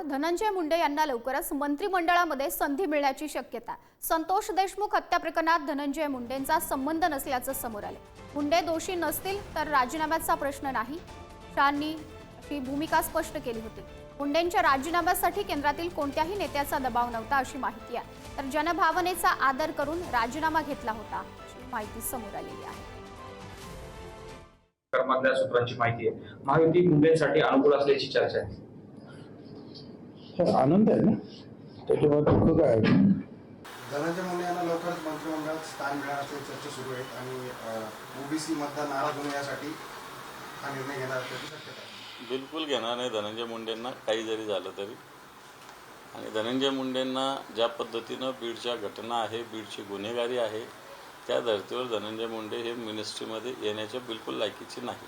धनंजय मुंडे यांना लवकरच मंत्रिमंडळामध्ये संधी मिळण्याची शक्यता। संतोष देशमुख हत्या प्रकरणात धनंजय मुंडेंचा संबंध नसल्याचं समोर आले। मुंडे दोषी नसतील तर राजीनाम्याचा प्रश्न नाही, शहांनी अशी भूमिका स्पष्ट केली होती। मुंडेंच्या राजीनाम्यासाठी केंद्रातील कोणत्याही नेत्याचा दबाव नव्हता अशी माहिती आहे, तर जनभावनेचा आदर करून राजीनामा घेतला होता अशी माहिती समोर आलेली आहे। कर्मातल्या सूत्रांची माहिती आहे। महायुती मुंडेंसाठी अनुकूल असल्याची चर्चा आहे। आनंद आहे ना, त्याच्यावर दुःख काय? धनंजय मुंडे यांना लवकरच मंत्रिमंडळात स्थान मिळणार असल्याची चर्चा सुरू आहे आणि ओबीसी मतदार नाराज होण्यासाठी हा निर्णय घेणार असल्याची शक्यता आहे। बिलकुल घेणार नाही धनंजय मुंडेंना, काही जरी झालं तरी। आणि धनंजय मुंडेंना ज्या पद्धतीनं बीडच्या घटना आहे, बीडची गुन्हेगारी आहे, त्या धर्तीवर धनंजय मुंडे हे मिनिस्ट्रीमध्ये येण्याच्या बिलकुल लायकीचे नाही।